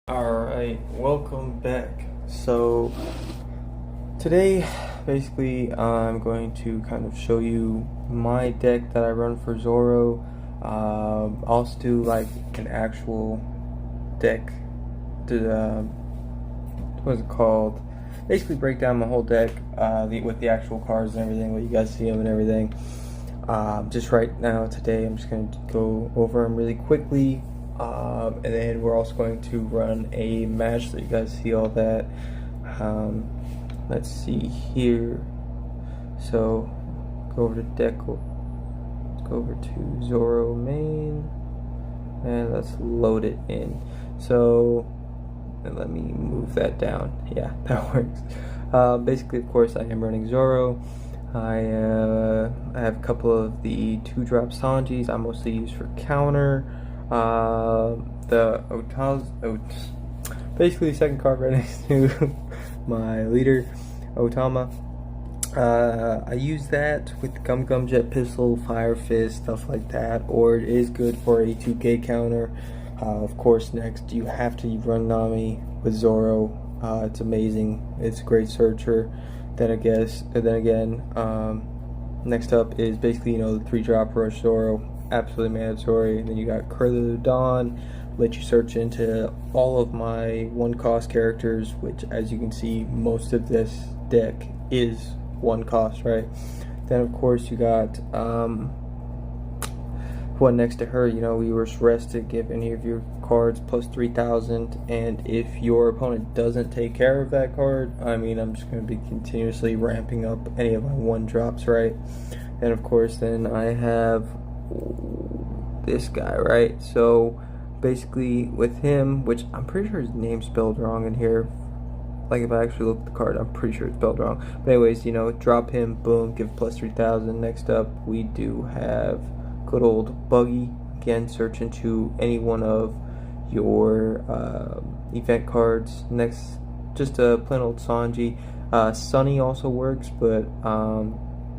Alright, welcome back. So today basically I'm going to kind of show you my deck that I run for Zoro. Also do like an actual deck to what is it called? Basically break down my whole deck with the actual cards and everything, let you guys see them and everything. Just right now today I'm just going to go over them really quickly. And then we're also going to run a match so you guys see all that. Let's see here. So go over to deck, go over to Zoro main, and let's load it in. So and let me move that down. Yeah, that works. Basically, of course, I am running Zoro. I have a couple of the 2-drop Sanjis I mostly use for counter. The basically second card right next to my leader, Otama. I use that with Gum Gum Jet Pistol, Fire Fist, stuff like that, or it is good for a 2K counter. Of course, next you have to run Nami with Zoro. It's amazing. It's a great searcher. Then again, next up is basically the 3-drop Rush Zoro. Absolutely mandatory. And then you got Curly Dawn, let you search into all of my 1-cost characters, which as you can see most of this deck is 1 cost, right? Then of course you got one next to her, we were rested, give any of your cards plus 3,000, and if your opponent doesn't take care of that card, I'm just going to be continuously ramping up any of my 1-drops, right? And of course then I have this guy, right? So basically with him, which I'm pretty sure his name's spelled wrong in here, like if I actually look at the card I'm pretty sure it's spelled wrong, but anyways, drop him, boom, give plus 3,000. Next up we do have good old Buggy. Again, search into any one of your event cards. Next, just a plain old Sanji. Sunny also works, but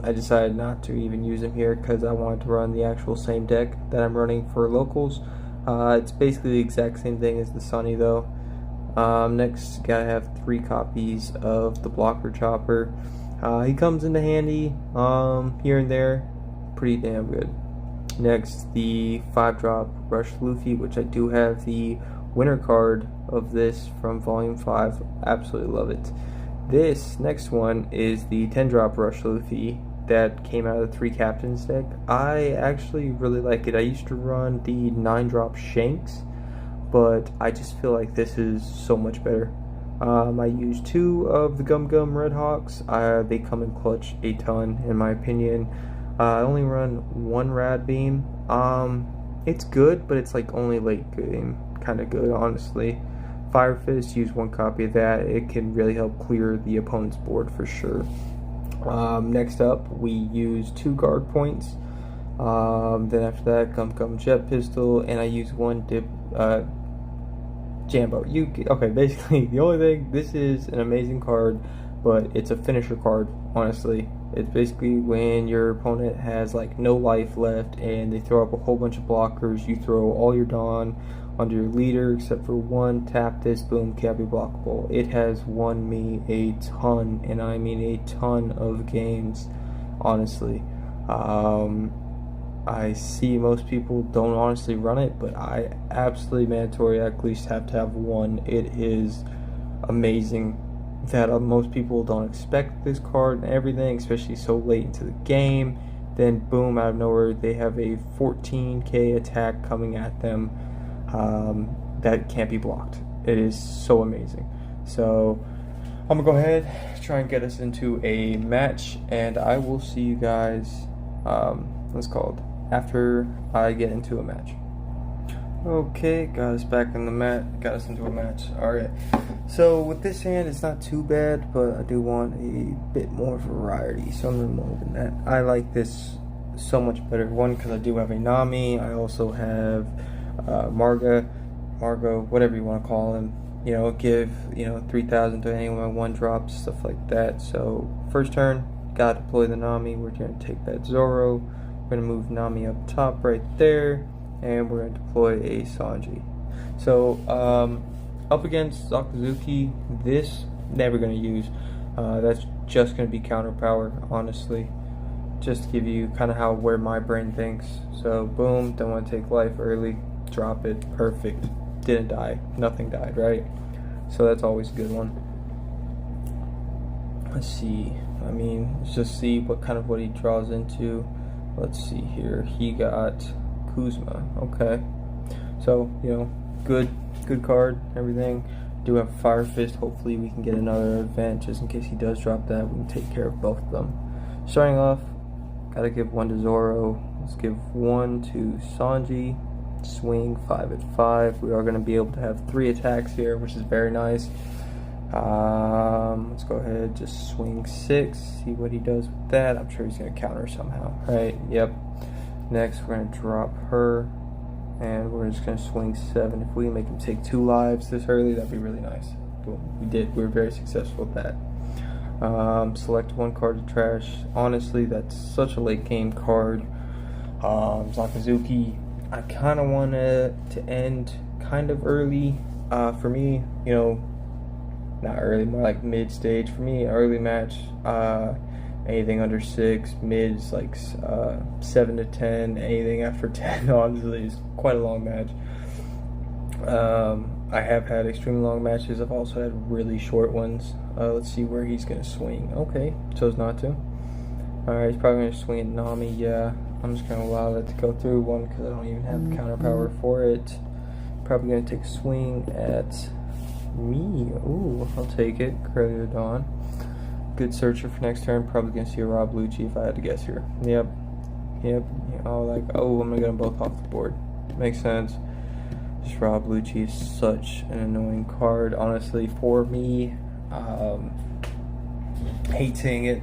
I decided not to even use him here because I wanted to run the actual same deck that I'm running for locals. It's basically the exact same thing as the Sunny though. Next, gotta have 3 copies of the Blocker Chopper. He comes into handy here and there, pretty damn good. Next, the 5-drop Rush Luffy, which I do have the winner card of this from Volume 5. Absolutely love it. This next one is the 10-drop Rush Luffy that came out of the 3 Captains deck. I actually really like it. I used to run the 9-drop Shanks, but I just feel like this is so much better. I use 2 of the Gum Gum Red Hawks. They come in clutch a ton, in my opinion. I only run 1 Rad Beam. It's good, but it's like only late game kind of good, honestly. Fire Fist, use 1 copy of that. It can really help clear the opponent's board for sure. Next up, we use 2 guard points. Then after that, Gum Gum Jet Pistol, and I use 1 Jambo. Okay, basically the only thing, this is an amazing card, but it's a finisher card, honestly. It's basically when your opponent has like no life left and they throw up a whole bunch of blockers, you throw all your Dawn onto your leader except for 1, tap this, boom, can't be blockable. It has won me a ton, and I mean a ton of games, honestly. I see most people don't honestly run it, but I absolutely mandatory at least have to have 1. It is amazing that most people don't expect this card and everything, especially so late into the game. Then boom, out of nowhere they have a 14k attack coming at them that can't be blocked. It is so amazing. So I'm gonna go ahead, try and get us into a match, and I will see you guys what's called after I get into a match. Okay, got us back in the mat, got us into a match. Alright, so with this hand it's not too bad, but I do want a bit more variety, so I'm removing that. I like this so much better. 1, because I do have a Nami. I also have Margo, whatever you want to call him. Give 3,000 to any of my 1-drops, stuff like that. So first turn, gotta deploy the Nami. We're gonna take that Zoro. We're gonna move Nami up top right there, and we're gonna deploy a Sanji. So Up against Sakazuki, this never going to use. That's just going to be counter power, honestly. Just to give you kind of where my brain thinks. So boom, don't want to take life early, drop it, perfect. Didn't die, nothing died, right? So that's always a good one. Let's see. I mean, let's just see what he draws into. Let's see here. He got Kuzma. Okay. So, good card, everything. Do have Fire Fist. Hopefully we can get another event just in case he does drop that. We can take care of both of them. Starting off, gotta give one to Zoro. Let's give one to Sanji. Swing 5 at 5. We are going to be able to have 3 attacks here, which is very nice. Let's go ahead, just swing 6, see what he does with that. I'm sure he's going to counter somehow, right? Yep. Next, we're going to drop her, and we're just going to swing 7. If we can make him take 2 lives this early, that'd be really nice. Boom. We did. We were very successful with that. Select 1 card to trash. Honestly, that's such a late game card. Sakazuki, I kind of want to end kind of early. For me, not early, more like mid stage. For me, early match, anything under 6, mid's like 7 to 10, anything after 10, honestly, is quite a long match. I have had extremely long matches. I've also had really short ones. Let's see where he's going to swing. Okay, chose not to. Alright, he's probably going to swing at Nami. Yeah, I'm just going to allow that to go through. One, because I don't even have the counter power for it. Probably going to take a swing at me. Ooh, I'll take it. Curly Dawn. Good searcher for next turn. Probably going to see a Rob Lucci if I had to guess here. Yep. I'm going to get them both off the board. Makes sense. Just Rob Lucci is such an annoying card, honestly, for me. Hate seeing it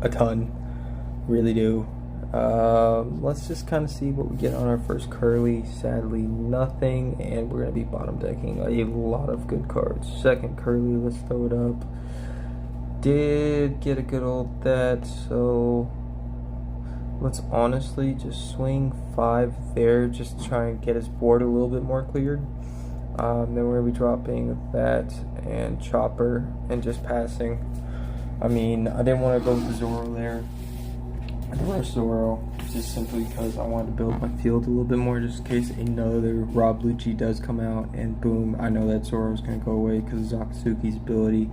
a ton. Really do. Let's just kind of see what we get on our first Curly. Sadly, nothing, and we're going to be bottom decking a lot of good cards. Second Curly, let's throw it up. Did get a good old that, so let's honestly just swing 5 there, just to try and get his board a little bit more cleared. Then we're going to be dropping that and Chopper and just passing. I mean, I didn't want to go with the Zoro there. I rushed Zoro just simply because I wanted to build my field a little bit more, just in case another Rob Lucci does come out, and boom, I know that Zoro's going to go away because of Sakazuki's ability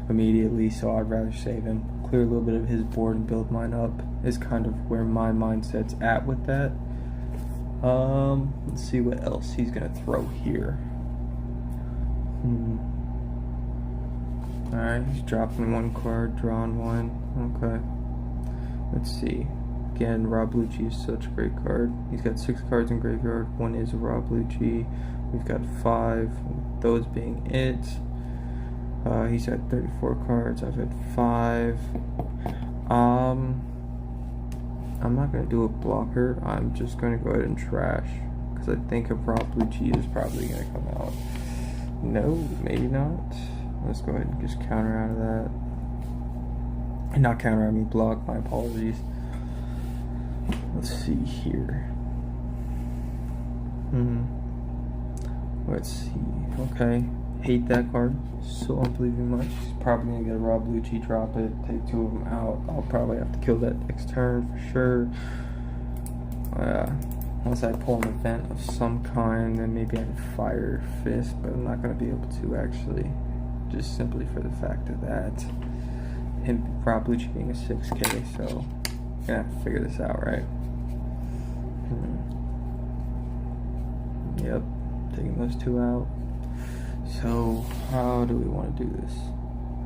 immediately, so I'd rather save him. Clear a little bit of his board and build mine up is kind of where my mindset's at with that. Let's see what else he's going to throw here. Alright, he's dropping 1 card, drawing 1. Okay. Let's see. Again, Rob Lucci is such a great card. He's got 6 cards in graveyard. 1 is a Rob Lucci. We've got 5, those being it. He's had 34 cards. I've had 5. I'm not going to do a blocker. I'm just going to go ahead and trash, because I think a Rob Lucci is probably going to come out. No, maybe not. Let's go ahead and just counter out of that. Not counter, I mean block. My apologies. Let's see here. Let's see. Okay. Hate that card so unbelievably much. He's probably going to get a Rob Lucci, drop it, take 2 of them out. I'll probably have to kill that next turn for sure. Unless I pull an event of some kind, then maybe I can Fire Fist, but I'm not going to be able to actually. Just simply for the fact of that. Him, Rob Lucci being a 6K, so I'm gonna have to figure this out, right? Yep, taking those 2 out. So, how do we want to do this?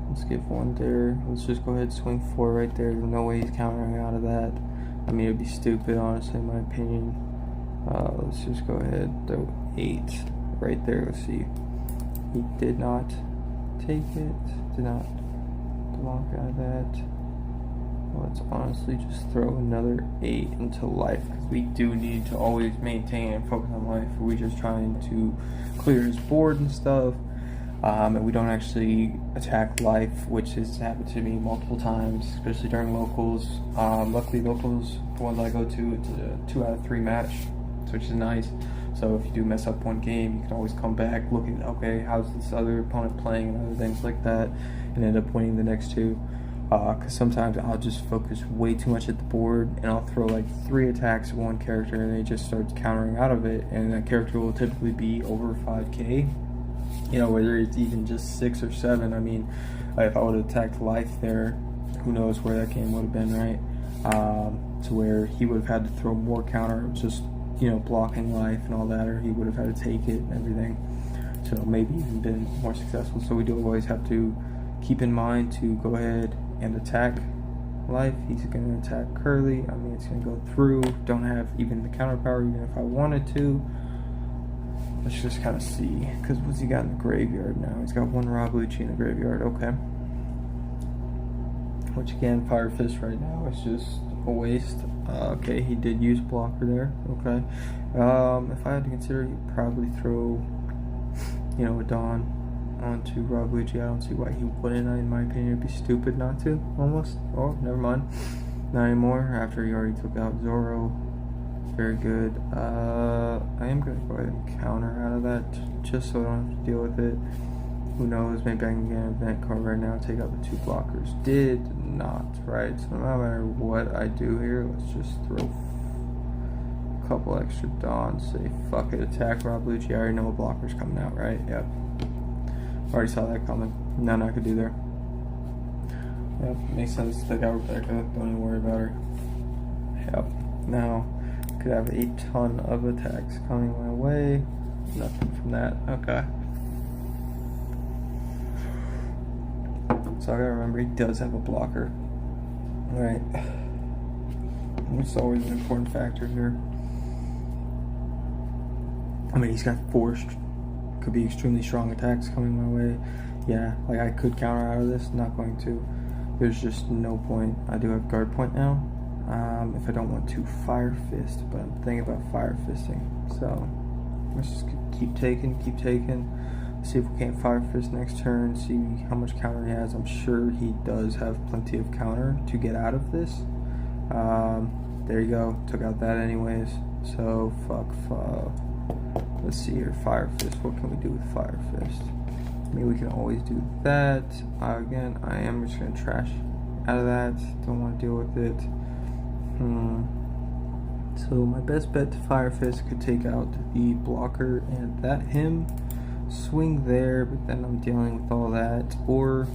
Let's give 1 there. Let's just go ahead and swing 4 right there. There's no way he's countering out of that. I mean, it'd be stupid, honestly, in my opinion. Let's just go ahead and throw 8 right there. Let's see. He did not take it, did not block out of that. Let's honestly just throw another 8 into life, because we do need to always maintain and focus on life. We're just trying to clear his board and stuff, and we don't actually attack life, which has happened to me multiple times, especially during locals. Luckily locals, the ones I go to, it's a 2 out of 3 match, which is nice. So if you do mess up one game, you can always come back, look at, okay, how's this other opponent playing and other things like that, and end up winning the next two. Because sometimes I'll just focus way too much at the board, and I'll throw like 3 attacks at one character, and it just starts countering out of it, and that character will typically be over 5k. You know, whether it's even just 6 or 7. I mean, if I would have attacked Life there, who knows where that game would have been, right? To where he would have had to throw more counter, just, you know, blocking Life and all that, or he would have had to take it and everything. So maybe even been more successful. So we do always have to keep in mind to go ahead and attack Life. He's going to attack Curly. I mean, it's going to go through. Don't have even the counter power, even if I wanted to. Let's just kind of see, because what's he got in the graveyard now? He's got 1 Rabluchi in the graveyard. Okay. Which again, Fire Fist right now is just a waste. Okay, he did use blocker there. Okay. If I had to consider, he'd probably throw, you know, a Dawn onto Rabluchi. I don't see why he wouldn't. In my opinion, it'd be stupid not to, almost. Oh, never mind. Not anymore, after he already took out Zoro. Very good. I am going to go ahead and counter out of that, just so I don't have to deal with it. Who knows, maybe I can get an event card right now, take out the 2 blockers. Did not, right? So no matter what I do here, let's just throw a couple extra Dawns, say fuck it, attack Rabluchi. I already know a blocker's coming out, right? Yep. Already saw that coming. Nothing I could do there. Yep, makes sense. Take out Rebecca, don't even worry about her. Yep. Now, could have a ton of attacks coming my way. Nothing from that. Okay. So I gotta remember he does have a blocker. Alright. Which is always an important factor here. I mean, he's got 4 could be extremely strong attacks coming my way. Yeah, like I could counter out of this, not going to. There's just no point. I do have guard point now. If I don't want to Fire Fist, but I'm thinking about Fire Fisting. So let's just keep taking. See if we can't Fire Fist next turn, see how much counter he has. I'm sure he does have plenty of counter to get out of this. There you go, took out that anyways. So fuck. Let's see here, Fire Fist. What can we do with Fire Fist? Maybe we can always do that. Again, I am just gonna trash out of that. Don't want to deal with it. So my best bet to Fire Fist could take out the blocker and that him. Swing there, but then I'm dealing with all that, or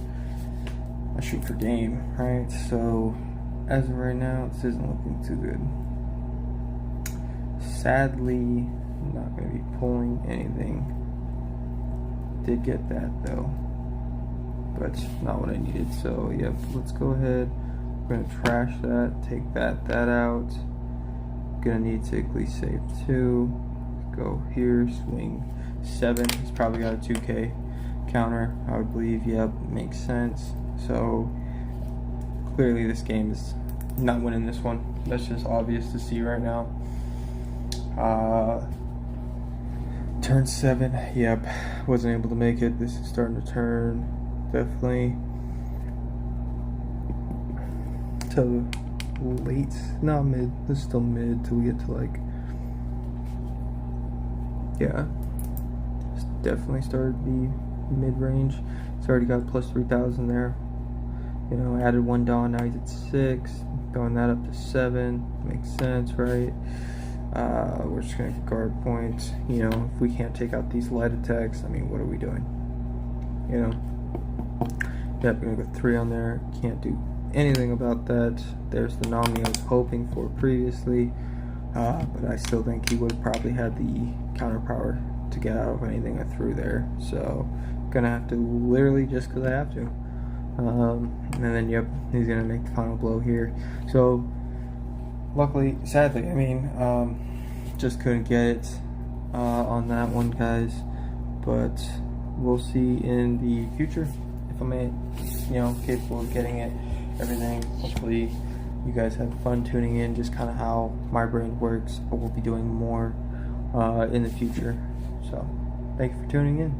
I shoot for game, right? So as of right now, this isn't looking too good. Sadly, I'm not going to be pulling anything. Did get that though, but not what I needed. So yep, let's go ahead. We're going to trash that, take that out. Gonna need Sickly save 2. Go here, swing 7. He's probably got a 2k counter, I would believe. Yep, makes sense. So clearly this game is not winning this one. That's just obvious to see right now. Turn 7, yep, wasn't able to make it. This is starting to turn, definitely to late, not mid. This is still mid till we get to like, yeah, it's definitely started the mid-range. It's already got plus 3,000 there. You know, added 1 Dawn, now he's at 6, throwing that up to 7. Makes sense, right? We're just gonna guard points. You know, if we can't take out these light attacks, I mean, what are we doing? You know, yep, we're gonna go 3 on there. Can't do anything about that. There's the Nami I was hoping for previously, but I still think he would have probably had the counter power to get out of anything I threw there. So gonna have to literally just because I have to. And then yep, he's gonna make the final blow here. So luckily, sadly, I mean, just couldn't get it on that one, guys. But we'll see in the future if I'm, you know, capable of getting it. Everything. Hopefully, you guys have fun tuning in. Just kind of how my brain works. But we'll be doing more in the future. So, thank you for tuning in.